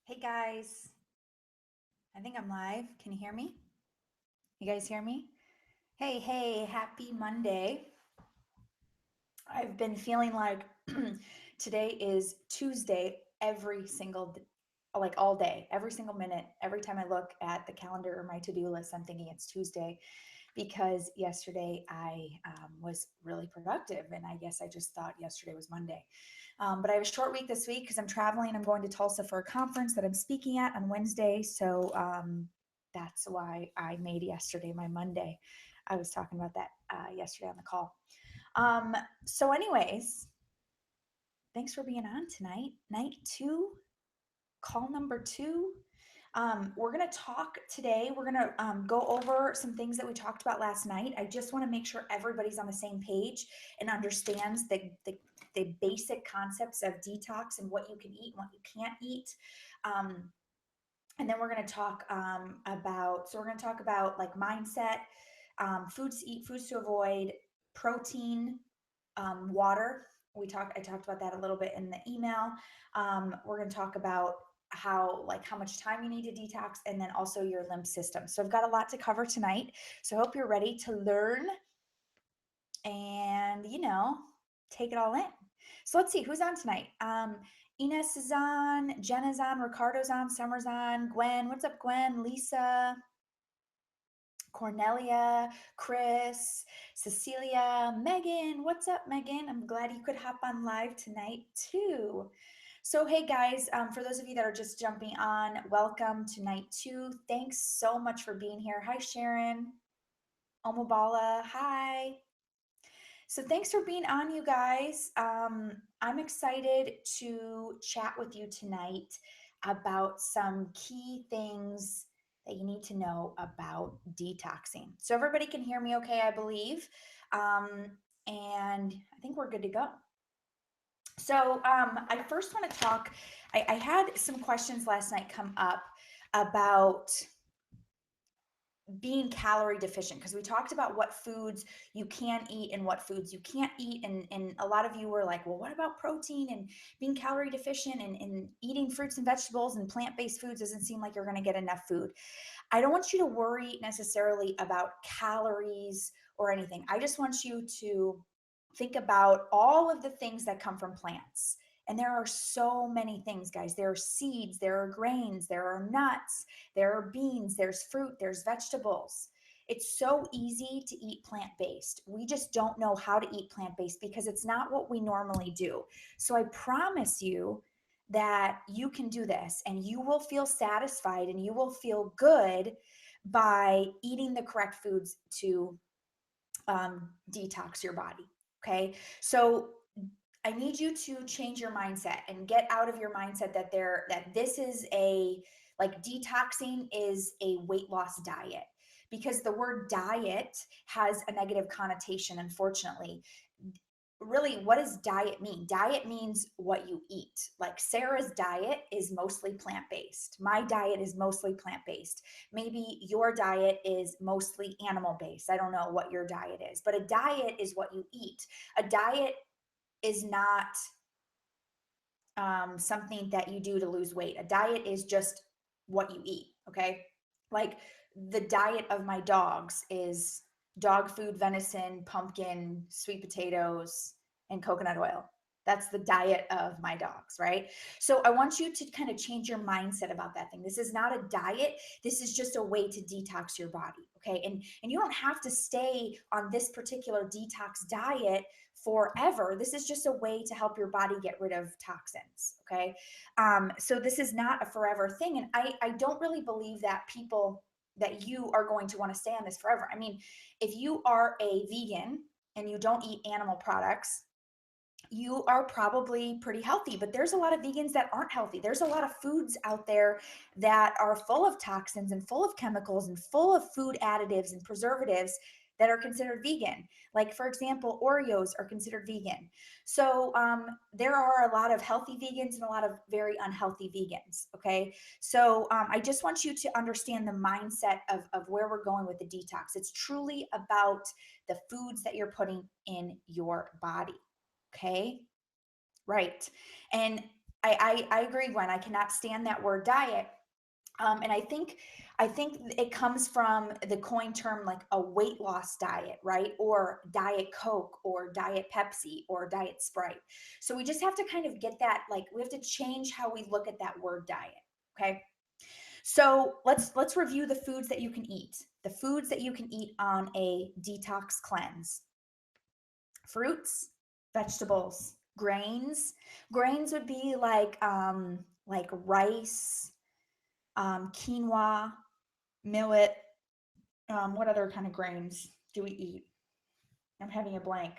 Hey guys, I think I'm live. Can you hear me? You guys hear me? Hey, happy Monday. I've been feeling like today is Tuesday every like all day, every single minute. Every time I look at the calendar or my to do list, I'm thinking it's Tuesday because yesterday I was really productive. And I guess I just thought yesterday was Monday. But I have a short week this week because I'm traveling. I'm going to Tulsa for a conference that I'm speaking at on Wednesday. So that's why I made yesterday my Monday. I was talking about that yesterday on the call. Um, anyways, thanks for being on tonight. Night two, call number two. We're going to talk today. We're going to go over some things that we talked about last night. I just want to make sure everybody's on the same page and understands the basic concepts of detox and what you can eat and what you can't eat. And then we're going to talk we're going to talk about like mindset, foods to eat, foods to avoid, protein, water. I talked about that a little bit in the email. We're going to talk about how much time you need to detox, and then also your lymph system. So I've got a lot to cover tonight. So I hope you're ready to learn and take it all in. So let's see who's on tonight. Ines is on, Jenna's on, Ricardo's on, Summer's on, Gwen. What's up, Gwen? Lisa, Cornelia, Chris, Cecilia, Megan. What's up, Megan? I'm glad you could hop on live tonight too. So, hey guys, for those of you that are just jumping on, welcome to night two. Thanks so much for being here. Hi, Sharon. Omobala, hi. So, thanks for being on, you guys. I'm excited to chat with you tonight about some key things that you need to know about detoxing. So, everybody can hear me okay, I believe. And I think we're good to go. So I first want to talk. I had some questions last night come up about being calorie deficient because we talked about what foods you can eat and what foods you can't eat. And a lot of you were like, well, what about protein and being calorie deficient and eating fruits and vegetables and plant-based foods doesn't seem like you're going to get enough food. I don't want you to worry necessarily about calories or anything. I just want you to think about all of the things that come from plants. And there are so many things, guys. There are seeds, there are grains, there are nuts, there are beans, there's fruit, there's vegetables. It's so easy to eat plant-based. We just don't know how to eat plant-based because it's not what we normally do. So I promise you that you can do this and you will feel satisfied and you will feel good by eating the correct foods to detox your body. Okay. So I need you to change your mindset and get out of your mindset that this is like detoxing is a weight loss diet, because the word diet has a negative connotation, unfortunately. Really, what does diet mean? Diet means what you eat. Like Sarah's diet is mostly plant-based. My diet is mostly plant-based. Maybe your diet is mostly animal-based. I don't know what your diet is, but a diet is what you eat. A diet is not something that you do to lose weight. A diet is just what you eat. Okay. Like the diet of my dogs is dog food, venison, pumpkin, sweet potatoes, and coconut oil. That's the diet of my dogs, right? So I want you to kind of change your mindset about that thing. This is not a diet. This is just a way to detox your body, okay? And you don't have to stay on this particular detox diet forever. This is just a way to help your body get rid of toxins, okay? So this is not a forever thing. And I don't really believe that you are going to want to stay on this forever. I mean, if you are a vegan and you don't eat animal products, you are probably pretty healthy, but there's a lot of vegans that aren't healthy. There's a lot of foods out there that are full of toxins and full of chemicals and full of food additives and preservatives that are considered vegan. Like, for example, Oreos are considered vegan. So there are a lot of healthy vegans and a lot of very unhealthy vegans. Okay. So I just want you to understand the mindset of where we're going with the detox. It's truly about the foods that you're putting in your body. Okay. Right. And I agree, Gwen. I cannot stand that word diet. And I think it comes from the coin term like a weight loss diet, right? Or Diet Coke or Diet Pepsi or Diet Sprite. So we just have to kind of get that, like we have to change how we look at that word diet. Okay. So let's review the foods that you can eat. The foods that you can eat on a detox cleanse: fruits, vegetables, grains. Grains would be like rice, quinoa, millet. What other kind of grains do we eat? I'm having a blank.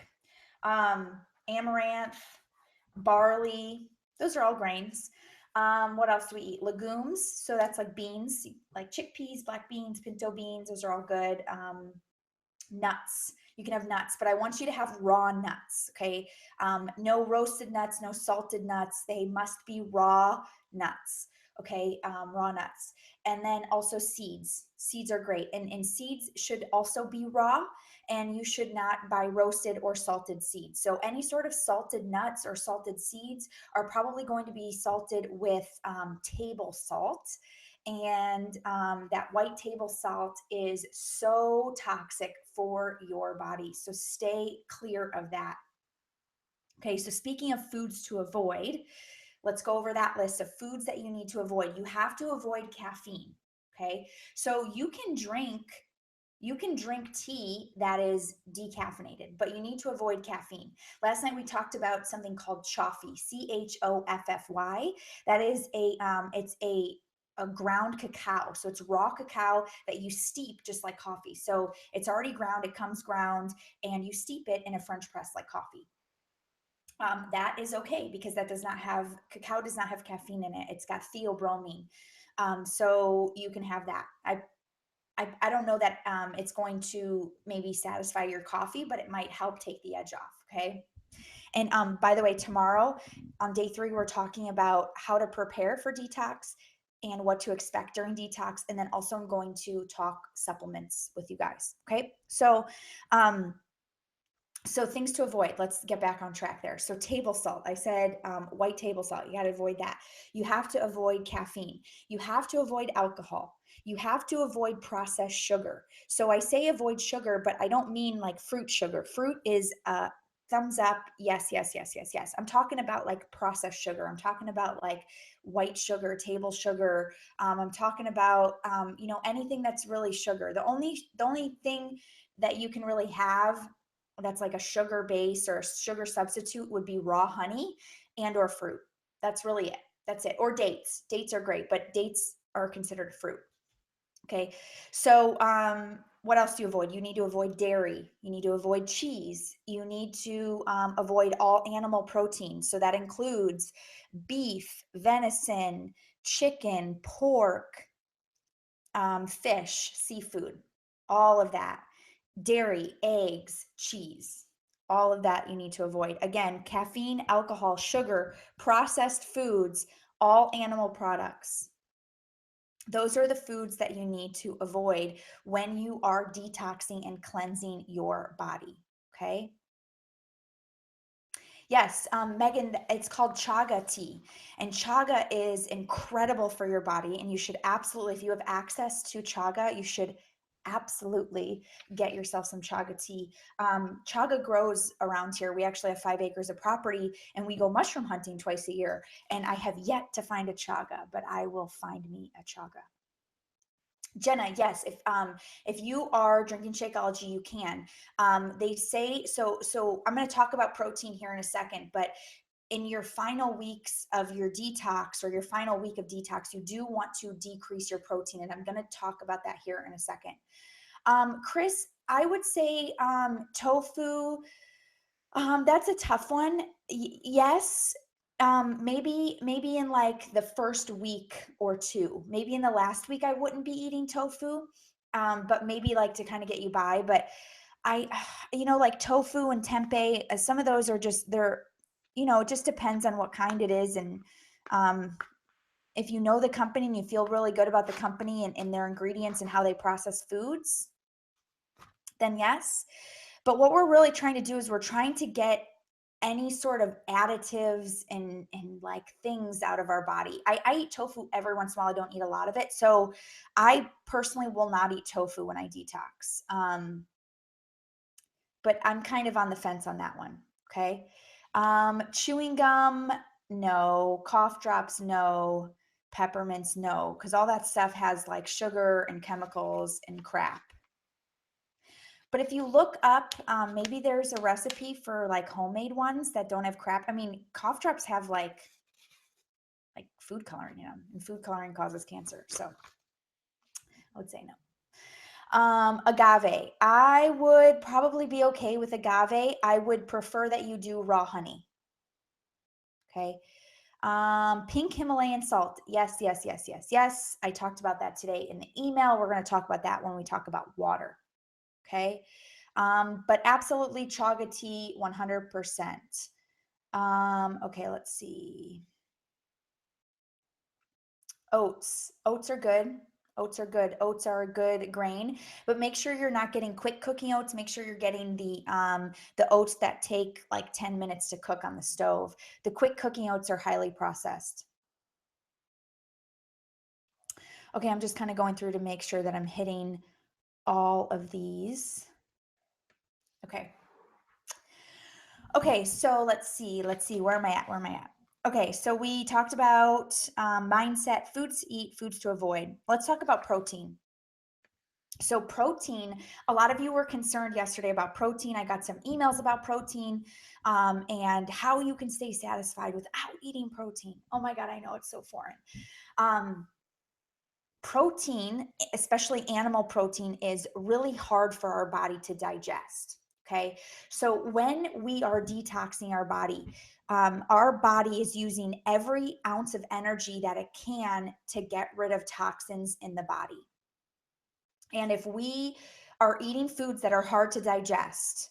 Um, Amaranth, barley. Those are all grains. What else do we eat? Legumes. So that's like beans, like chickpeas, black beans, pinto beans. Those are all good. Nuts. You can have nuts, but I want you to have raw nuts. Okay. No roasted nuts, no salted nuts. They must be raw nuts. Okay. Raw nuts. And then also seeds. Seeds are great. And seeds should also be raw, and you should not buy roasted or salted seeds. So any sort of salted nuts or salted seeds are probably going to be salted with table salt, and that white table salt is so toxic for your body. So stay clear of that. Okay, so speaking of foods to avoid, let's go over that list of foods that you need to avoid. You have to avoid caffeine. Okay, so you can drink tea that is decaffeinated, but you need to avoid caffeine. Last night we talked about something called choffy, Choffy. That is a ground cacao. So it's raw cacao that you steep just like coffee. So it's already ground, it comes ground, and you steep it in a French press like coffee. That is okay because cacao does not have caffeine in it. It's got theobromine. So you can have that. I don't know that it's going to maybe satisfy your coffee, but it might help take the edge off. Okay. And by the way, tomorrow on day 3, we're talking about how to prepare for detox and what to expect during detox. And then also I'm going to talk supplements with you guys. Okay. Um, so things to avoid. Let's get back on track there. So table salt. I said white table salt. You got to avoid that. You have to avoid caffeine. You have to avoid alcohol. You have to avoid processed sugar. So I say avoid sugar, but I don't mean like fruit sugar. Fruit is thumbs up. Yes, yes, yes, yes, yes. I'm talking about like processed sugar. I'm talking about like white sugar, table sugar. I'm talking about anything that's really sugar. The only thing that you can really have that's like a sugar base or a sugar substitute would be raw honey and or fruit. That's really it. That's it. Or dates. Dates are great, but dates are considered fruit. Okay. So what else do you avoid? You need to avoid dairy. You need to avoid cheese. You need to avoid all animal protein. So that includes beef, venison, chicken, pork, fish, seafood, all of that. Dairy, eggs, cheese, all of that you need to avoid. Again, caffeine, alcohol, sugar, processed foods, all animal products. Those are the foods that you need to avoid when you are detoxing and cleansing your body. Okay. Yes, Megan, it's called chaga tea. And chaga is incredible for your body. And you should absolutely, if you have access to chaga, you should absolutely get yourself some chaga tea. Chaga grows around here. We actually have 5 acres of property and we go mushroom hunting twice a year. And I have yet to find a chaga, but I will find me a chaga. Jenna, yes, if you are drinking Shakeology, you can. They say so. So I'm going to talk about protein here in a second, but in your final weeks of your detox or your final week of detox, you do want to decrease your protein, and I'm going to talk about that here in a second. Chris, I would say tofu. That's a tough one. Yes, maybe in like the first week or two. Maybe in the last week I wouldn't be eating tofu, but maybe like to kind of get you by. But I, like tofu and tempeh, some of those are just it just depends on what kind it is, and if you know the company and you feel really good about the company and their ingredients and how they process foods, then yes. But what we're really trying to do is we're trying to get any sort of additives and like things out of our body. I eat tofu every once in a while. I don't eat a lot of it. So I personally will not eat tofu when I detox. But I'm kind of on the fence on that one. Okay. Chewing gum, no. Cough drops, no. Peppermints, no. Because all that stuff has like sugar and chemicals and crap. But if you look up, maybe there's a recipe for like homemade ones that don't have crap. I mean, cough drops have like food coloring in them, and food coloring causes cancer. So I would say no. Agave. I would probably be okay with agave. I would prefer that you do raw honey. Okay. Pink Himalayan salt. Yes, yes, yes, yes, yes. I talked about that today in the email. We're going to talk about that when we talk about water. Okay. But absolutely chaga tea 100%. Okay, let's see. Oats. Oats are good. Oats are good. Oats are a good grain, but make sure you're not getting quick cooking oats. Make sure you're getting the oats that take like 10 minutes to cook on the stove. The quick cooking oats are highly processed. Okay, I'm just kind of going through to make sure that I'm hitting all of these. Okay. Okay, so let's see. Where am I at? Okay, so we talked about mindset, foods to eat, foods to avoid. Let's talk about protein. So protein, a lot of you were concerned yesterday about protein. I got some emails about protein and how you can stay satisfied without eating protein. Oh my God, I know it's so foreign. Protein, especially animal protein, is really hard for our body to digest. Okay. So when we are detoxing our body is using every ounce of energy that it can to get rid of toxins in the body. And if we are eating foods that are hard to digest,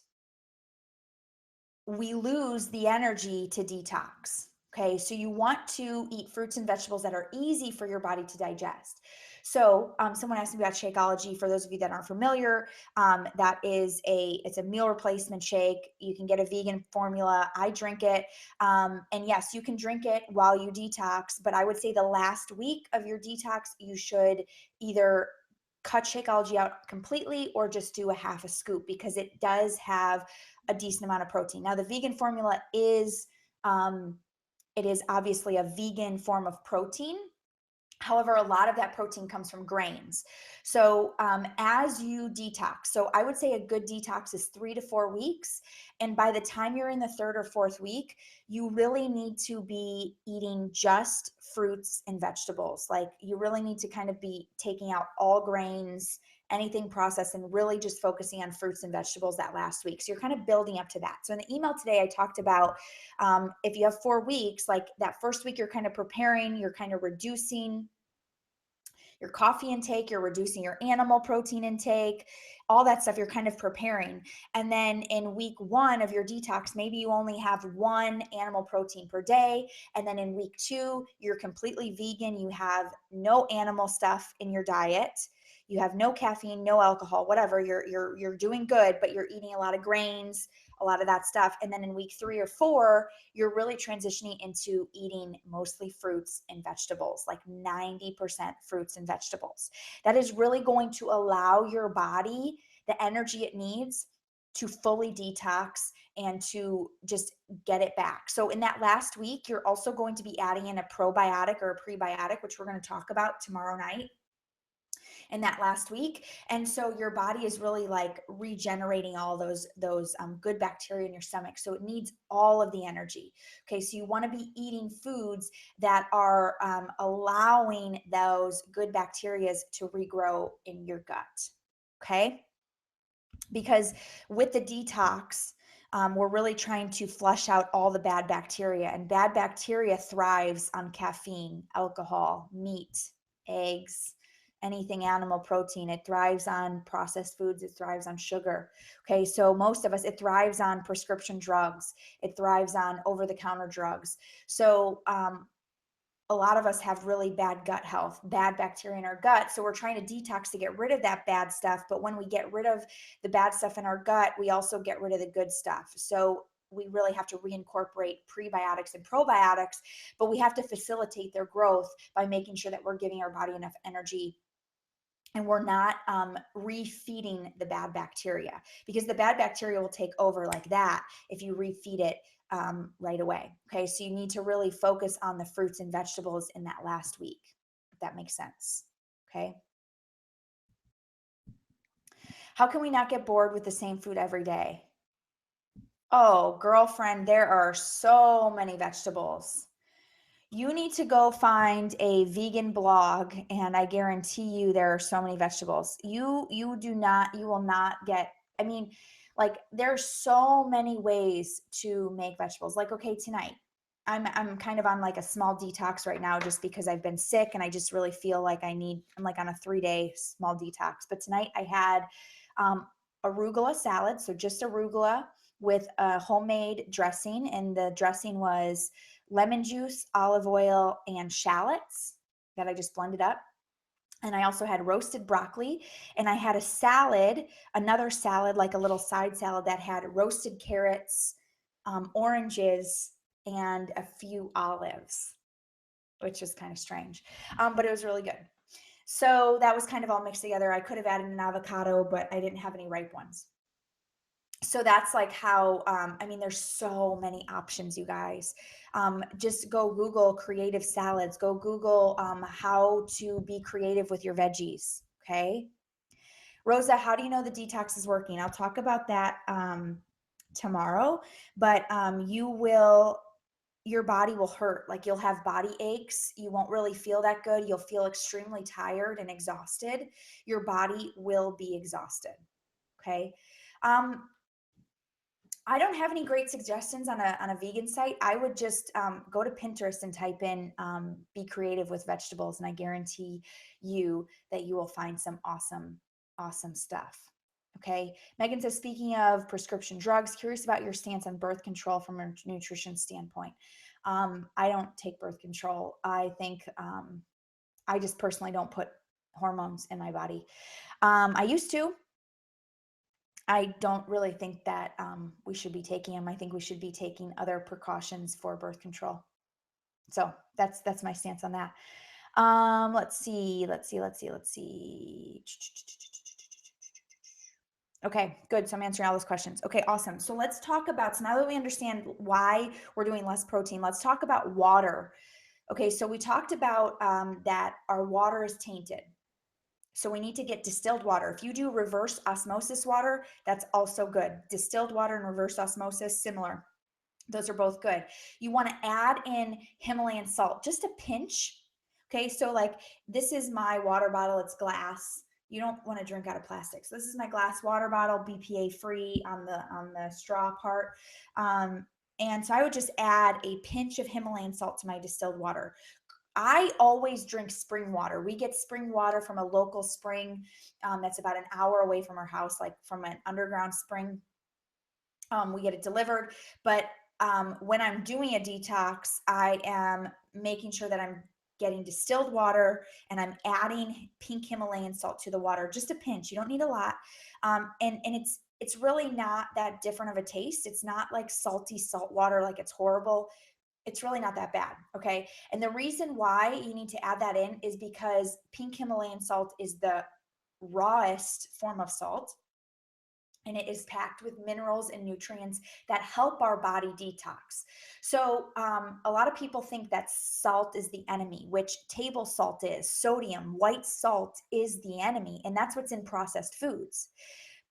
we lose the energy to detox. Okay, so you want to eat fruits and vegetables that are easy for your body to digest. So someone asked me about Shakeology. For those of you that aren't familiar, it's a meal replacement shake. You can get a vegan formula. I drink it, and yes, you can drink it while you detox. But I would say the last week of your detox, you should either cut Shakeology out completely or just do a half a scoop, because it does have a decent amount of protein. Now, the vegan formula it is obviously a vegan form of protein. However, a lot of that protein comes from grains. So as you detox, so I would say a good detox is 3 to 4 weeks. And by the time you're in the third or fourth week, you really need to be eating just fruits and vegetables. Like you really need to kind of be taking out all grains, anything processed, and really just focusing on fruits and vegetables that last week. So you're kind of building up to that. So in the email today, I talked about if you have 4 weeks, like that first week, you're kind of preparing, you're kind of reducing your coffee intake, you're reducing your animal protein intake, all that stuff, you're kind of preparing. And then in week 1 of your detox, maybe you only have 1 animal protein per day. And then in week 2, you're completely vegan. You have no animal stuff in your diet. You have no caffeine, no alcohol, whatever. You're doing good, but you're eating a lot of grains, a lot of that stuff. And then in week 3 or 4, you're really transitioning into eating mostly fruits and vegetables, like 90% fruits and vegetables. That is really going to allow your body the energy it needs to fully detox and to just get it back. So in that last week, you're also going to be adding in a probiotic or a prebiotic, which we're going to talk about tomorrow night in that last week. And so your body is really like regenerating all those good bacteria in your stomach. So it needs all of the energy. Okay, so you want to be eating foods that are allowing those good bacteria to regrow in your gut. Okay, because with the detox, we're really trying to flush out all the bad bacteria, and bad bacteria thrives on caffeine, alcohol, meat, eggs, anything animal protein. It thrives on processed foods. It thrives on sugar. Okay, so most of us, it thrives on prescription drugs. It thrives on over-the-counter drugs. So a lot of us have really bad gut health, bad bacteria in our gut. So we're trying to detox to get rid of that bad stuff. But when we get rid of the bad stuff in our gut, we also get rid of the good stuff. So we really have to reincorporate prebiotics and probiotics, but we have to facilitate their growth by making sure that we're giving our body enough energy and we're not refeeding the bad bacteria, because the bad bacteria will take over like that if you refeed it right away. Okay, so you need to really focus on the fruits and vegetables in that last week, if that makes sense. Okay. How can we not get bored with the same food every day? Oh, girlfriend, there are so many vegetables. You need to go find a vegan blog, and I guarantee you there are so many vegetables. You will not get, I mean, like there's so many ways to make vegetables. Like, okay, tonight I'm kind of on like a small detox right now just because I've been sick and I just really feel like I'm like on a 3-day small detox. But tonight I had arugula salad, so just arugula with a homemade dressing, and the dressing was lemon juice, olive oil, and shallots that I just blended up. And I also had roasted broccoli, and I had a salad, another salad, like a little side salad that had roasted carrots, oranges, and a few olives, which is kind of strange, but it was really good. So that was kind of all mixed together. I could have added an avocado, but I didn't have any ripe ones. So that's like how, I mean, there's so many options, you guys. Just go Google creative salads, go Google how to be creative with your veggies. Okay. Rosa, how do you know the detox is working? I'll talk about that tomorrow, but your body will hurt. Like you'll have body aches. You won't really feel that good. You'll feel extremely tired and exhausted. Your body will be exhausted. Okay. I don't have any great suggestions on a vegan site. I would just go to Pinterest and type in be creative with vegetables, and I guarantee you that you will find some awesome stuff. Okay. Megan says, speaking of prescription drugs, curious about your stance on birth control from a nutrition standpoint. I don't take birth control. I think I just personally don't put hormones in my body. I used to. I don't really think that we should be taking them. I think we should be taking other precautions for birth control. So that's my stance on that. Let's see. Okay, good. So I'm answering all those questions. Okay, awesome. So let's talk about, so now that we understand why we're doing less protein, let's talk about water. Okay, so we talked about that our water is tainted. So we need to get distilled water. If you do reverse osmosis water, that's also good. Distilled water and reverse osmosis, similar. Those are both good. You want to add in Himalayan salt, just a pinch. Okay, so like this is my water bottle, it's glass. You don't want to drink out of plastic. So this is my glass water bottle, BPA free on the straw part. And so I would just add a pinch of Himalayan salt to my distilled water. I always drink spring water. We get spring water from a local spring that's about an hour away from our house, like from an underground spring. We get it delivered. But when I'm doing a detox, I am making sure that I'm getting distilled water and I'm adding pink Himalayan salt to the water, just a pinch. You don't need a lot. And it's really not that different of a taste. It's not like salty salt water, like it's horrible. It's really not that bad. Okay. And the reason why you need to add that in is because pink Himalayan salt is the rawest form of salt, and it is packed with minerals and nutrients that help our body detox. So a lot of people think that salt is the enemy, which table salt is. Sodium, white salt is the enemy, and that's what's in processed foods.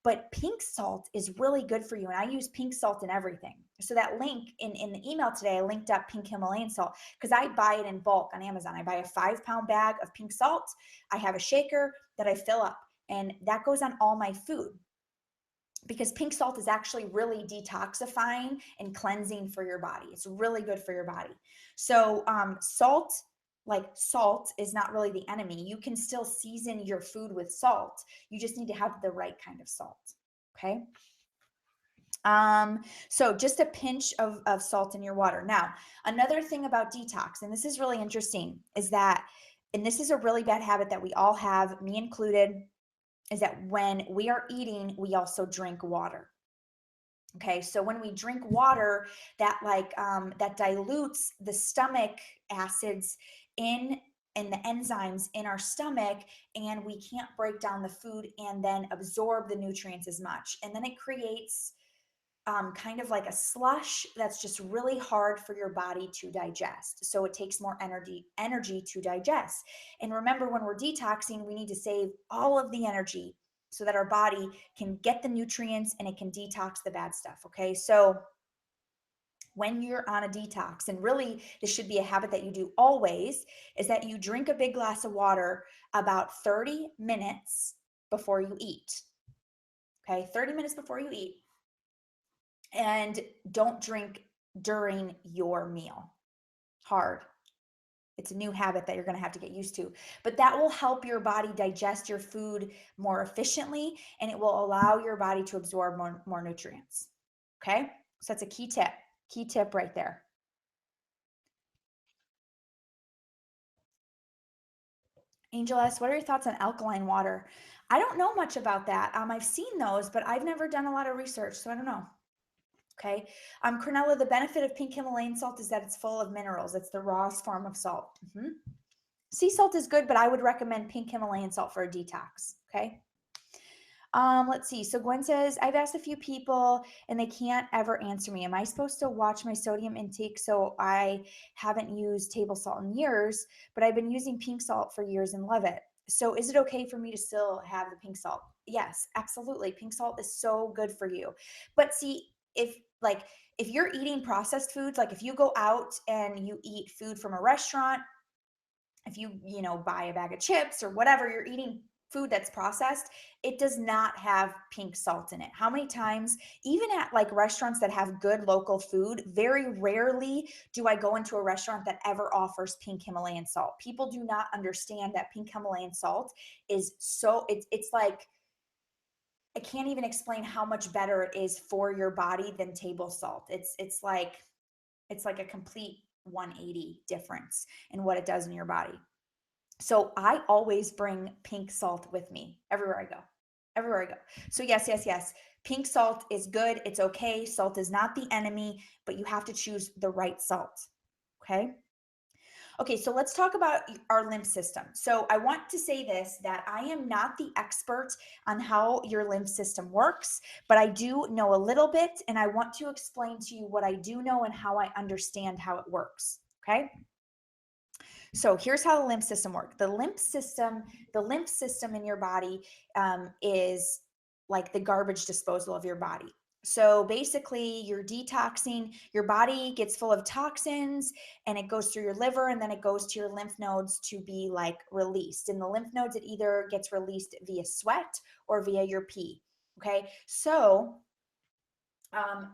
But pink salt is really good for you. And I use pink salt in everything. So that link in the email today, I linked up pink Himalayan salt because I buy it in bulk on Amazon. I buy a 5-pound bag of pink salt. I have a shaker that I fill up, and that goes on all my food because pink salt is actually really detoxifying and cleansing for your body. It's really good for your body. So salt, like salt is not really the enemy. You can still season your food with salt. You just need to have the right kind of salt. Okay. So just a pinch of salt in your water. Now, another thing about detox, and this is really interesting, is that, and this is a really bad habit that we all have, me included, is that when we are eating, we also drink water. Okay, so when we drink water, that that dilutes the stomach acids in and the enzymes in our stomach, and we can't break down the food and then absorb the nutrients as much, and then it creates kind of like a slush that's just really hard for your body to digest. So it takes more energy to digest. And remember, when we're detoxing, we need to save all of the energy so that our body can get the nutrients and it can detox the bad stuff. Okay, so when you're on a detox, and really this should be a habit that you do always, is that you drink a big glass of water about 30 minutes before you eat. Okay, 30 minutes before you eat, and don't drink during your meal. Hard. It's a new habit that you're going to have to get used to, but that will help your body digest your food more efficiently, and it will allow your body to absorb more nutrients. Okay, so that's a key tip right there. Angel S, what are your thoughts on alkaline water? I don't know much about that. I've seen those, but I've never done a lot of research, so I don't know. Okay. Cornella, the benefit of pink Himalayan salt is that it's full of minerals. It's the rawest form of salt. Sea salt is good, but I would recommend pink Himalayan salt for a detox. Okay. Let's see. So Gwen says, I've asked a few people and they can't ever answer me. Am I supposed to watch my sodium intake? So I haven't used table salt in years, but I've been using pink salt for years and love it. So is it okay for me to still have the pink salt? Yes, absolutely. Pink salt is so good for you. But see, if you're eating processed foods, like if you go out and you eat food from a restaurant, if you buy a bag of chips or whatever, you're eating food that's processed, it does not have pink salt in it. How many times, even at like restaurants that have good local food, very rarely do I go into a restaurant that ever offers pink Himalayan salt. People do not understand that pink Himalayan salt is it's like, I can't even explain how much better it is for your body than table salt. It's like a complete 180 difference in what it does in your body. So I always bring pink salt with me everywhere I go. Everywhere I go. So yes. Pink salt is good. It's okay. Salt is not the enemy, but you have to choose the right salt. Okay. Okay, so let's talk about our lymph system. So I want to say this, that I am not the expert on how your lymph system works, but I do know a little bit, and I want to explain to you what I do know and how I understand how it works. Okay. So here's how the lymph system works. The lymph system in your body is like the garbage disposal of your body. So basically, you're detoxing, your body gets full of toxins and it goes through your liver and then it goes to your lymph nodes to be like released. In the lymph nodes, it either gets released via sweat or via your pee. Okay. So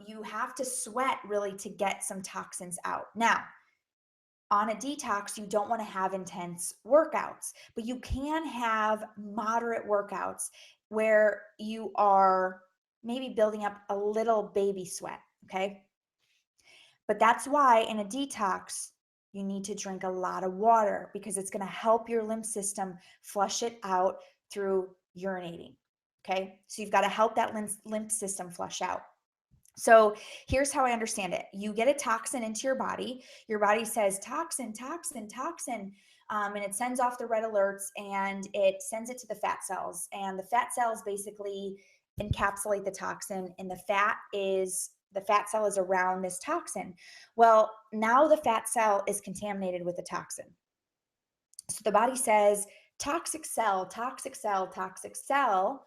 you have to sweat really to get some toxins out. Now, on a detox, you don't want to have intense workouts, but you can have moderate workouts where you are maybe building up a little baby sweat. Okay. But that's why in a detox, you need to drink a lot of water because it's going to help your lymph system flush it out through urinating. Okay. So you've got to help that lymph system flush out. So here's how I understand it. You get a toxin into your body. Your body says toxin, toxin, toxin. And it sends off the red alerts and it sends it to the fat cells. And the fat cells basically encapsulate the toxin. And the fat cell is around this toxin. Well, now the fat cell is contaminated with the toxin. So the body says, toxic cell, toxic cell, toxic cell.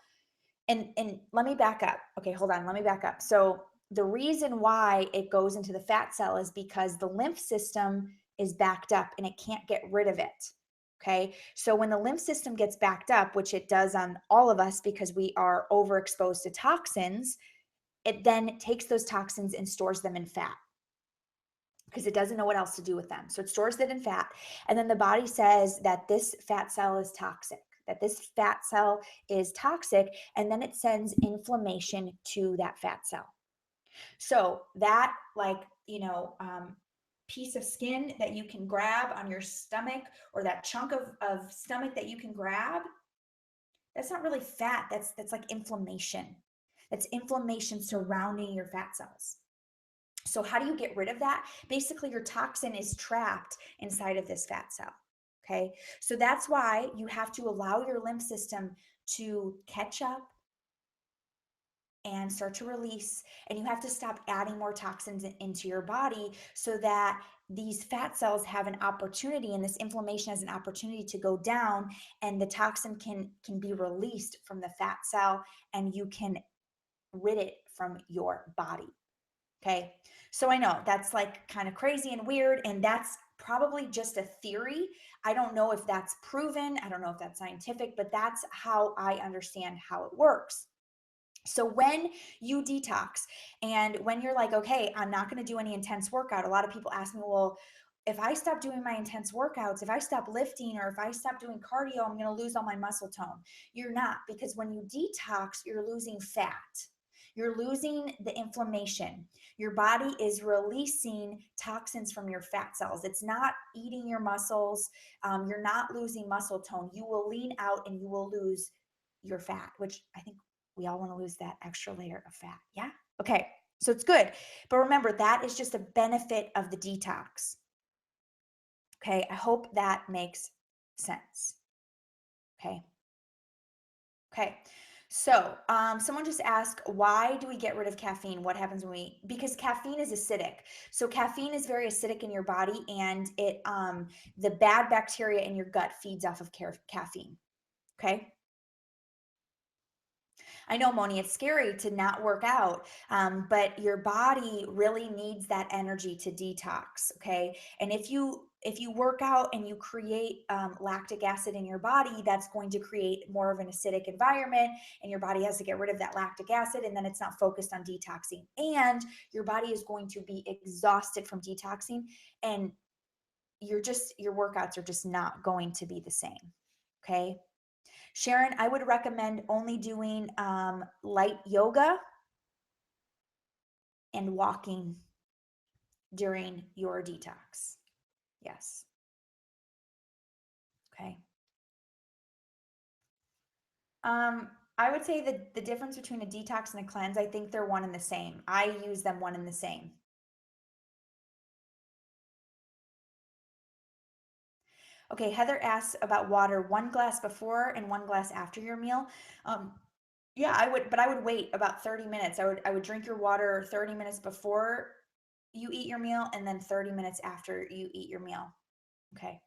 And let me back up. Okay, hold on. Let me back up. So the reason why it goes into the fat cell is because the lymph system is backed up and it can't get rid of it. Okay. So when the lymph system gets backed up, which it does on all of us because we are overexposed to toxins, it then takes those toxins and stores them in fat because it doesn't know what else to do with them. So it stores it in fat. And then the body says that this fat cell is toxic, and then it sends inflammation to that fat cell. So that piece of skin that you can grab on your stomach, or that chunk of stomach that you can grab, that's not really fat. That's like inflammation. That's inflammation surrounding your fat cells. So how do you get rid of that? Basically, your toxin is trapped inside of this fat cell. Okay. So that's why you have to allow your lymph system to catch up and start to release. And you have to stop adding more toxins into your body so that these fat cells have an opportunity, and this inflammation has an opportunity to go down, and the toxin can be released from the fat cell, and you can rid it from your body. Okay. So I know that's like kind of crazy and weird, and that's probably just a theory. I don't know if that's proven. I don't know if that's scientific, but that's how I understand how it works. So when you detox and when you're like, okay, I'm not going to do any intense workout, a lot of people ask me, well, if I stop doing my intense workouts, if I stop lifting, or if I stop doing cardio, I'm going to lose all my muscle tone. You're not, because when you detox, you're losing fat. You're losing the inflammation. Your body is releasing toxins from your fat cells. It's not eating your muscles. You're not losing muscle tone. You will lean out and you will lose your fat, which I think we all want to lose that extra layer of fat. Yeah. Okay. So it's good. But remember, that is just a benefit of the detox. Okay. I hope that makes sense. Okay. Okay. So, someone just asked, why do we get rid of caffeine? What happens when because caffeine is acidic. So caffeine is very acidic in your body, and the bad bacteria in your gut feeds off of caffeine. Okay. I know, Moni, it's scary to not work out, but your body really needs that energy to detox. Okay, and if you work out and you create lactic acid in your body, that's going to create more of an acidic environment, and your body has to get rid of that lactic acid, and then it's not focused on detoxing, and your body is going to be exhausted from detoxing, and your workouts are just not going to be the same. Okay. Sharon, I would recommend only doing light yoga and walking during your detox. Yes. Okay. I would say that the difference between a detox and a cleanse, I think they're one and the same. I use them one and the same. Okay, Heather asks about water, 1 glass before and 1 glass after your meal. Um, yeah, I would, but I would wait about 30 minutes. I would drink your water 30 minutes before you eat your meal, and then 30 minutes after you eat your meal. Okay.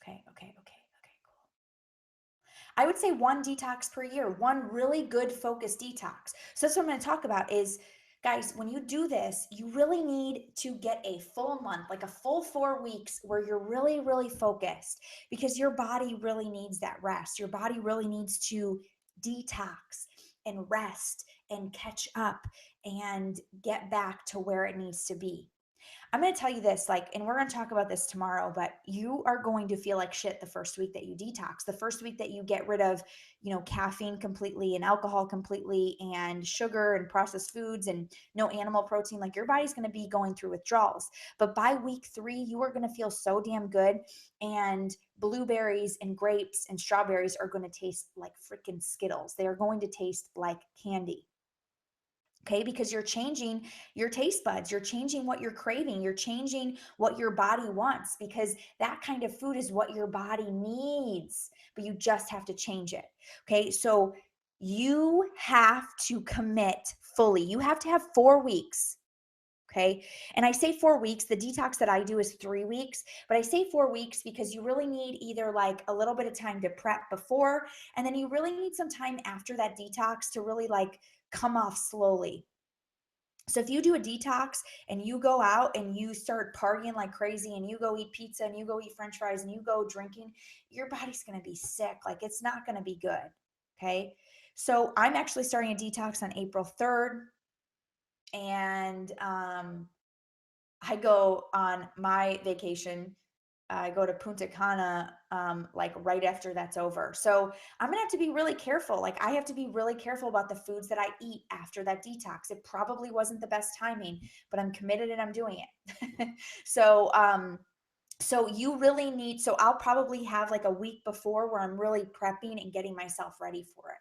Okay. Okay. Okay. Okay. Cool. I would say one detox per year, one really good focused detox. So that's what I'm going to talk about is, guys, when you do this, you really need to get a full month, like a full 4 weeks where you're really, really focused, because your body really needs that rest. Your body really needs to detox and rest and catch up and get back to where it needs to be. I'm going to tell you this, like, and we're going to talk about this tomorrow, but you are going to feel like shit the first week that you detox, the first week that you get rid of, caffeine completely and alcohol completely and sugar and processed foods and no animal protein. Like, your body's going to be going through withdrawals. But by week 3, you are going to feel so damn good. And blueberries and grapes and strawberries are going to taste like freaking Skittles. They are going to taste like candy. Okay, because you're changing your taste buds, you're changing what you're craving, you're changing what your body wants, because that kind of food is what your body needs, but you just have to change it. Okay, so you have to commit fully. You have to have 4 weeks. Okay, and I say 4 weeks. The detox that I do is 3 weeks, but I say 4 weeks because you really need either like a little bit of time to prep before, and then you really need some time after that detox to really like come off slowly. So if you do a detox and you go out and you start partying like crazy and you go eat pizza and you go eat french fries and you go drinking, your body's going to be sick. Like, it's not going to be good. Okay. So I'm actually starting a detox on April 3rd. And I go on my vacation. I go to Punta Cana like right after that's over. So I'm gonna have to be really careful. Like, I have to be really careful about the foods that I eat after that detox. It probably wasn't the best timing, but I'm committed and I'm doing it. So So you really need, so I'll probably have like a week before where I'm really prepping and getting myself ready for it.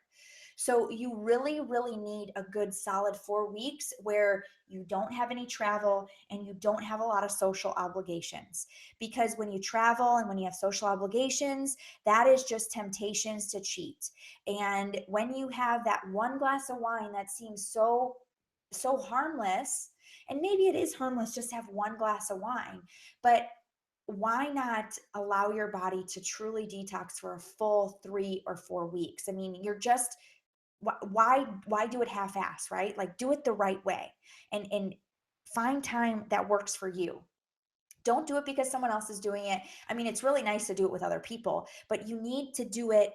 So you really, really need a good solid 4 weeks where you don't have any travel and you don't have a lot of social obligations. Because when you travel and when you have social obligations, that is just temptations to cheat. And when you have that one glass of wine that seems so harmless, and maybe it is harmless just to have one glass of wine, but why not allow your body to truly detox for a full 3 or 4 weeks? I mean, you're just, why do it half-ass, right? Like, do it the right way, and find time that works for you. Don't do it because someone else is doing it. I mean, it's really nice to do it with other people, but you need to do it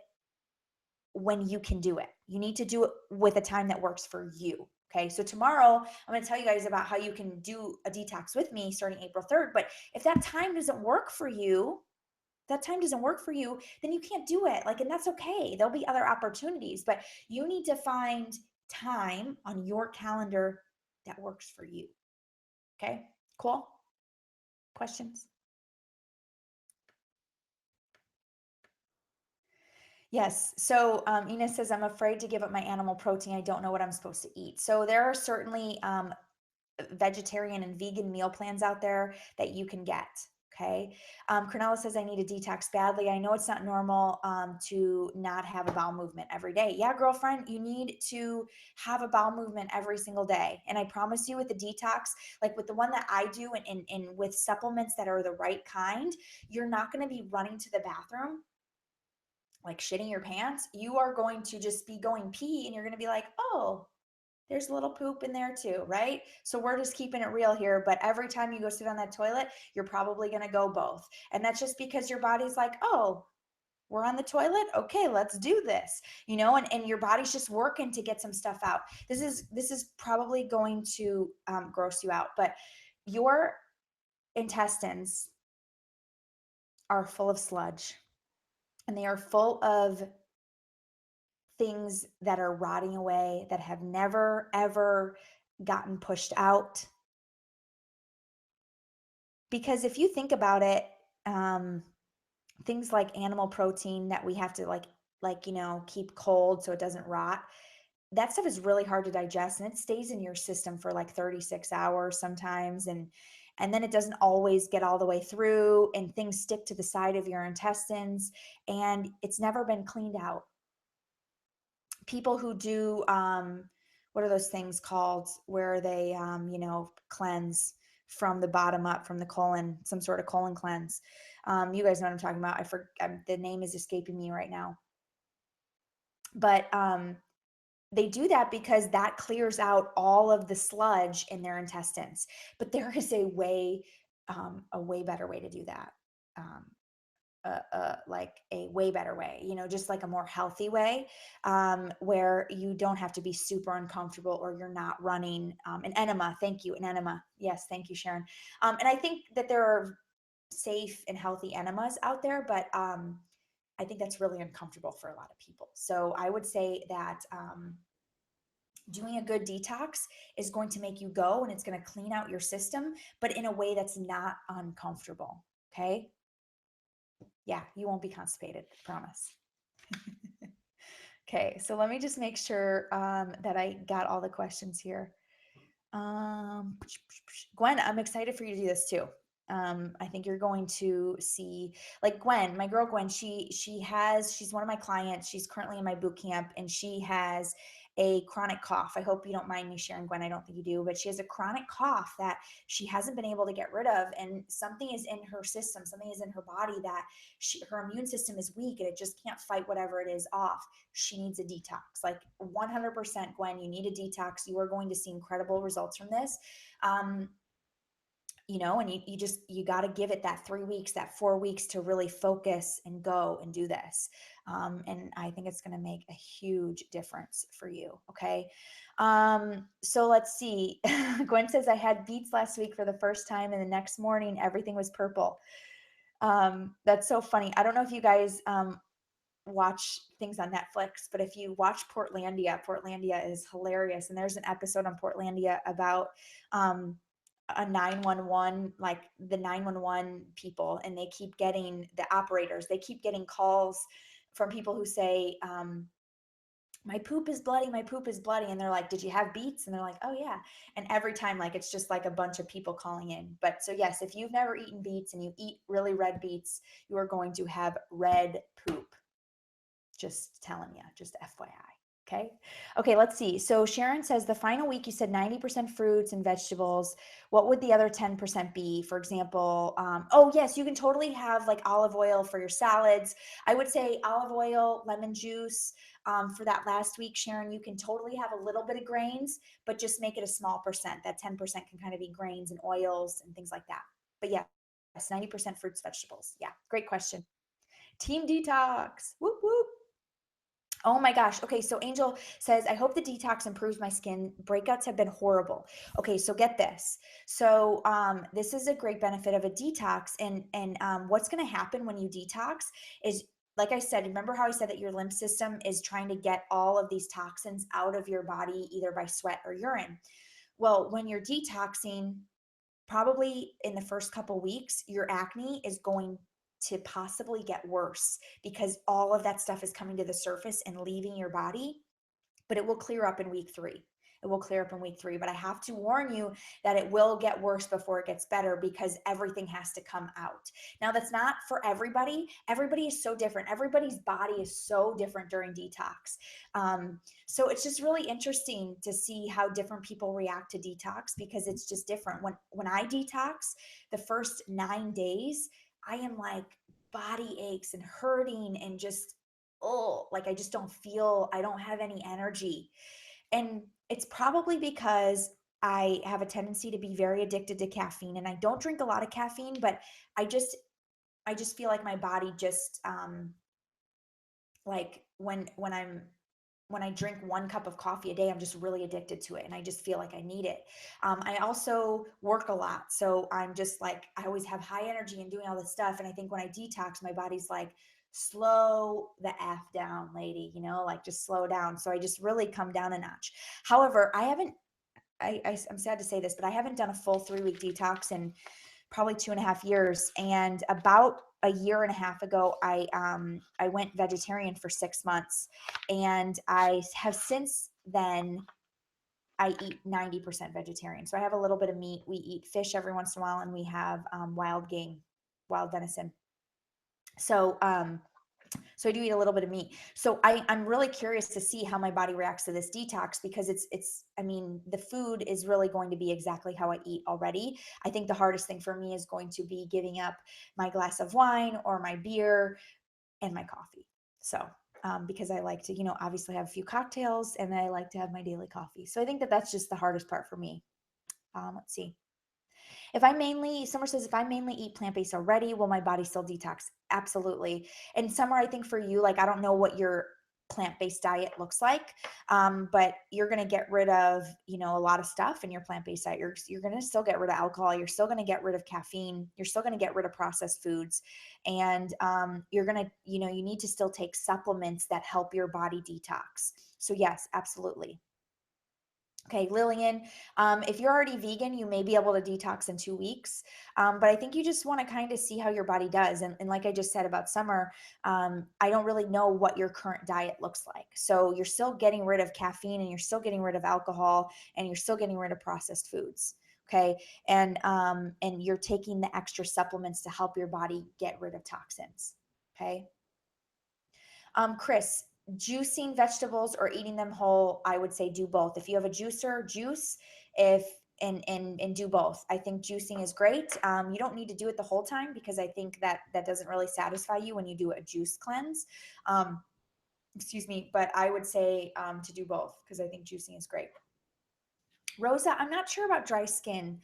when you can do it. You need to do it with a time that works for you. Okay. So tomorrow I'm going to tell you guys about how you can do a detox with me starting April 3rd. But if that time doesn't work for you, then you can't do it. Like, and that's okay. There'll be other opportunities, but you need to find time on your calendar that works for you. Okay. Cool. Questions? Yes. So Ina says, I'm afraid to give up my animal protein. I don't know what I'm supposed to eat. So there are certainly vegetarian and vegan meal plans out there that you can get. Okay. Cornella says, I need a detox badly. I know it's not normal to not have a bowel movement every day. Yeah, girlfriend, you need to have a bowel movement every single day. And I promise you, with the detox, like with the one that I do, and with supplements that are the right kind, you're not going to be running to the bathroom like shitting your pants. You are going to just be going pee and you're going to be like, oh, there's a little poop in there too, right? So we're just keeping it real here. But every time you go sit on that toilet, you're probably going to go both. And that's just because your body's like, oh, we're on the toilet. Okay, let's do this. And your body's just working to get some stuff out. This is probably going to gross you out, but your intestines are full of sludge, and they are full of things that are rotting away that have never ever gotten pushed out. Because if you think about it, um, things like animal protein that we have to keep cold so it doesn't rot, that stuff is really hard to digest, and it stays in your system for like 36 hours sometimes, and then it doesn't always get all the way through, and things stick to the side of your intestines, and it's never been cleaned out. People who do what are those things called where they cleanse from the bottom up, from the colon, some sort of colon cleanse. You guys know what I'm talking about. The name is escaping me right now, but they do that because that clears out all of the sludge in their intestines. But there is a way better way to do that. um, like a way better way, just like a more healthy way, where you don't have to be super uncomfortable, or you're not running an enema. Thank you, an enema. Yes, thank you, Sharon. And I think that there are safe and healthy enemas out there, but I think that's really uncomfortable for a lot of people. So I would say that doing a good detox is going to make you go, and it's going to clean out your system, but in a way that's not uncomfortable. Okay. Yeah, you won't be constipated, I promise. Okay, so let me just make sure that I got all the questions here. Gwen, I'm excited for you to do this too. I think you're going to see, like Gwen, my girl Gwen, she's one of my clients. She's currently in my boot camp, and she has a chronic cough. I hope you don't mind me sharing, Gwen. I don't think you do, but she has a chronic cough that she hasn't been able to get rid of, and something is in her system, something is in her body that her immune system is weak, and it just can't fight whatever it is off. She needs a detox. Like 100%, Gwen, you need a detox. You are going to see incredible results from this. Um, and you got to give it that 3 weeks, that 4 weeks to really focus and go and do this. And I think it's going to make a huge difference for you. Okay. So let's see. Gwen says, I had beets last week for the first time, and the next morning, everything was purple. That's so funny. I don't know if you guys, watch things on Netflix, but if you watch Portlandia is hilarious. And there's an episode on Portlandia about, a 911, like the 911 people, and they keep getting, the operators, they keep getting calls from people who say, my poop is bloody, my poop is bloody. And they're like, did you have beets? And they're like, oh yeah. And every time, like, it's just like a bunch of people calling in. But so yes, if you've never eaten beets and you eat really red beets, you are going to have red poop. Just telling you, just FYI. Okay. Okay, let's see. So Sharon says the final week you said 90% fruits and vegetables. What would the other 10% be? For example, oh, yes, you can totally have like olive oil for your salads. I would say olive oil, lemon juice. For that last week, Sharon, you can totally have a little bit of grains, but just make it a small percent. That 10% can kind of be grains and oils and things like that. But yes, 90% fruits, vegetables. Yeah, great question. Team Detox. Whoop, whoop. Oh my gosh. Okay, so Angel says, I hope the detox improves my skin. Breakouts have been horrible. Okay, so get this. So this is a great benefit of a detox. And what's going to happen when you detox is, like I said, remember how I said that your lymph system is trying to get all of these toxins out of your body, either by sweat or urine. Well, when you're detoxing, probably in the first couple weeks, your acne is going to possibly get worse because all of that stuff is coming to the surface and leaving your body, but it will clear up in week 3. It will clear up in week 3, but I have to warn you that it will get worse before it gets better because everything has to come out. Now, that's not for everybody. Everybody is so different. Everybody's body is so different during detox. So it's just really interesting to see how different people react to detox because it's just different. When I detox, the first 9 days, I am like body aches and hurting and just, oh, like I just don't feel, I don't have any energy. And it's probably because I have a tendency to be very addicted to caffeine, and I don't drink a lot of caffeine, but I just I just feel like my body just like when I drink 1 cup of coffee a day, I'm just really addicted to it and I just feel like I need it. I also work a lot. So I'm just like, I always have high energy and doing all this stuff. And I think when I detox, my body's like, slow the F down, lady, like just slow down. So I just really come down a notch. However, I haven't, I'm sad to say this, but I haven't done a full 3-week detox in probably 2.5 years. And about a year and a half ago, I went vegetarian for 6 months, and I have since then I eat 90% vegetarian. So I have a little bit of meat. We eat fish every once in a while, and we have wild game, wild venison. So so I do eat a little bit of meat. So I'm really curious to see how my body reacts to this detox because I mean, the food is really going to be exactly how I eat already. I think the hardest thing for me is going to be giving up my glass of wine or my beer and my coffee. So because I like to, obviously have a few cocktails and I like to have my daily coffee. So I think that that's just the hardest part for me. Let's see. If I mainly, Summer says, if I mainly eat plant based already, will my body still detox? Absolutely. And Summer, I think for you, like, I don't know what your plant based diet looks like, but you're going to get rid of, a lot of stuff in your plant based diet. You're going to still get rid of alcohol. You're still going to get rid of caffeine. You're still going to get rid of processed foods. And you're going to, you need to still take supplements that help your body detox. So, yes, absolutely. Okay, Lillian, if you're already vegan, you may be able to detox in 2 weeks. But I think you just want to kind of see how your body does. And like I just said about Summer, I don't really know what your current diet looks like. So you're still getting rid of caffeine and you're still getting rid of alcohol and you're still getting rid of processed foods. Okay. And you're taking the extra supplements to help your body get rid of toxins. Okay. Chris, juicing vegetables or eating them whole, I would say do both. If you have a juicer, juice. If and do both. I think juicing is great. You don't need to do it the whole time because I think that that doesn't really satisfy you when you do a juice cleanse. Um, excuse me, but I would say to do both because I think juicing is great. Rosa, I'm not sure about dry skin.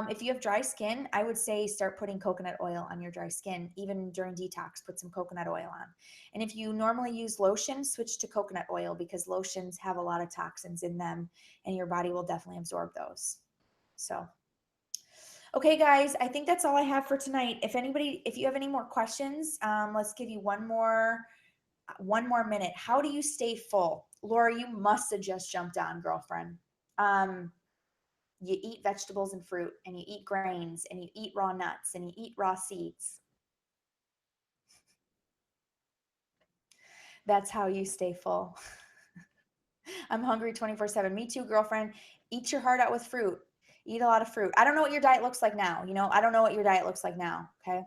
If you have dry skin, I would say start putting coconut oil on your dry skin, even during detox, put some coconut oil on. And if you normally use lotion, switch to coconut oil because lotions have a lot of toxins in them and your body will definitely absorb those. So, okay, guys, I think that's all I have for tonight. If you have any more questions, let's give you one more minute. How do you stay full? Laura, you must have just jumped on, girlfriend. Um, You eat vegetables and fruit, and you eat grains, and you eat raw nuts, and you eat raw seeds. That's how you stay full. I'm hungry 24/7. Me too, girlfriend. Eat your heart out with fruit. Eat a lot of fruit. I don't know what your diet looks like now. I don't know what your diet looks like now. Okay.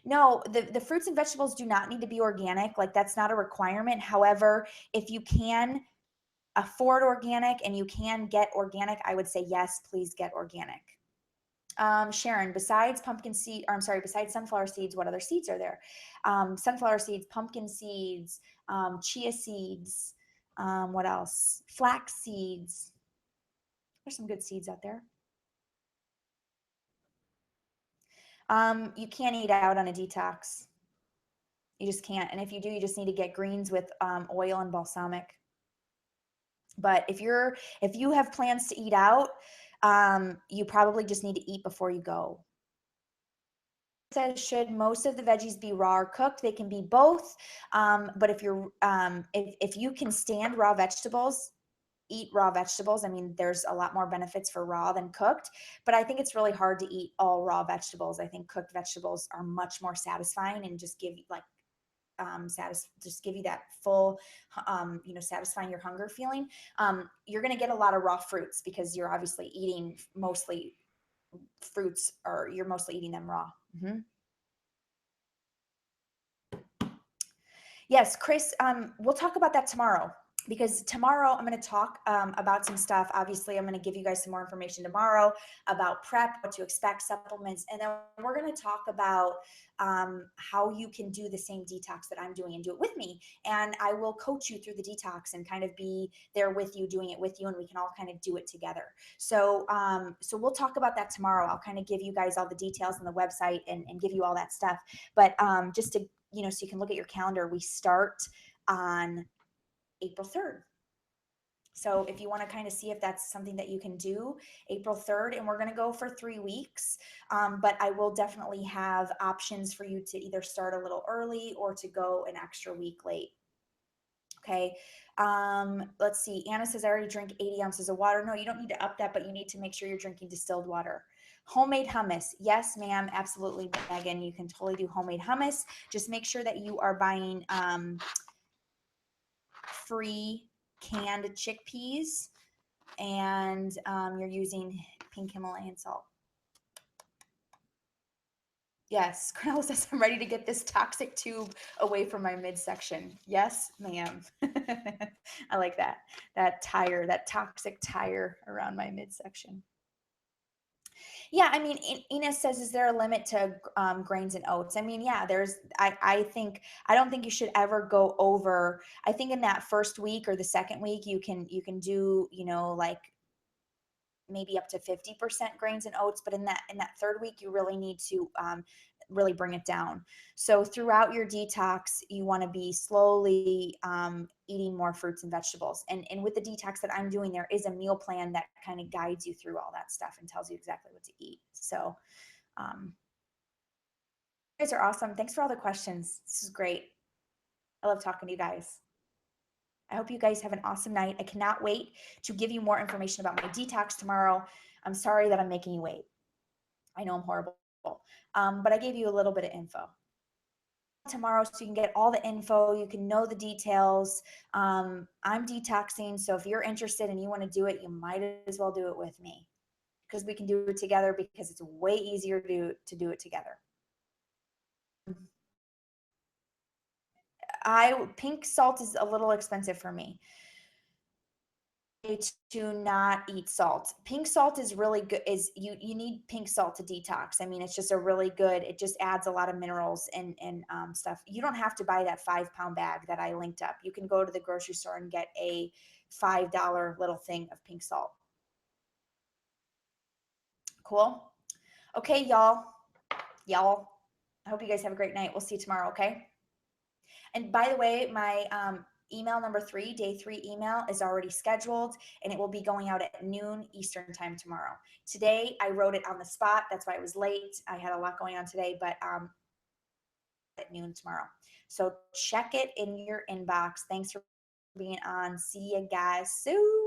No, the fruits and vegetables do not need to be organic. Like, that's not a requirement. However, if you can afford organic and you can get organic, I would say yes, please get organic. Sharon, besides pumpkin seed, or I'm sorry, besides sunflower seeds, what other seeds are there? Sunflower seeds, pumpkin seeds, chia seeds. What else? Flax seeds. There's some good seeds out there. You can't eat out on a detox. You just can't. And if you do, you just need to get greens with oil and balsamic. But if you have plans to eat out, you probably just need to eat before you go. Says, should most of the veggies be raw or cooked? They can be both. But if you can stand raw vegetables, eat raw vegetables. I mean, there's a lot more benefits for raw than cooked, but I think it's really hard to eat all raw vegetables. I think cooked vegetables are much more satisfying and just give you like just give you that full satisfying your hunger feeling. You're going to get a lot of raw fruits because you're obviously eating mostly fruits, or you're mostly eating them raw. Mm-hmm. Yes, Chris, we'll talk about that tomorrow, because tomorrow I'm going to talk about some stuff. Obviously, I'm going to give you guys some more information tomorrow about prep, what to expect, supplements, and then we're going to talk about how you can do the same detox that I'm doing and do it with me. And I will coach you through the detox and kind of be there with you, doing it with you, and we can all kind of do it together. So we'll talk about that tomorrow. I'll kind of give you guys all the details on the website and give you all that stuff. But just to so you can look at your calendar, we start on April 3rd. So if you want to kind of see if that's something that you can do, April 3rd, and we're going to go for 3 weeks. But I will definitely have options for you to either start a little early or to go an extra week late. Okay. Let's see. Anna says, I already drink 80 ounces of water. No, you don't need to up that, but you need to make sure you're drinking distilled water. Homemade hummus. Yes, ma'am. Absolutely, Megan. You can totally do homemade hummus. Just make sure that you are buying free canned chickpeas, and you're using pink Himalayan salt. Yes, Cornell says, I'm ready to get this toxic tube away from my midsection. Yes, ma'am. I like that. That toxic tire around my midsection. Yeah, I mean, Ines says, is there a limit to grains and oats? I mean, yeah, I don't think you should ever go over. I think in that first week or the second week, you can do, like maybe up to 50% grains and oats, but in that third week, you really need to really bring it down. So throughout your detox, you want to be slowly eating more fruits and vegetables. And with the detox that I'm doing, there is a meal plan that kind of guides you through all that stuff and tells you exactly what to eat. So you guys are awesome. Thanks for all the questions. This is great. I love talking to you guys. I hope you guys have an awesome night. I cannot wait to give you more information about my detox tomorrow. I'm sorry that I'm making you wait. I know I'm horrible, but I gave you a little bit of info. Tomorrow, so you can get all the info, you can know the details. I'm detoxing, so if you're interested and you want to do it, you might as well do it with me, because we can do it together, because it's way easier to do it together. Pink salt is a little expensive for me to not eat salt. Pink salt is really good. You need pink salt to detox. I mean, it's just a really good, it just adds a lot of minerals and stuff. You don't have to buy that 5-pound bag that I linked up. You can go to the grocery store and get a $5 little thing of pink salt. Cool. Okay, y'all. I hope you guys have a great night. We'll see you tomorrow. Okay. And by the way, my email number 3, day 3 email is already scheduled, and it will be going out at noon Eastern time tomorrow. Today, I wrote it on the spot. That's why I was late. I had a lot going on today, but at noon tomorrow. So check it in your inbox. Thanks for being on. See you guys soon.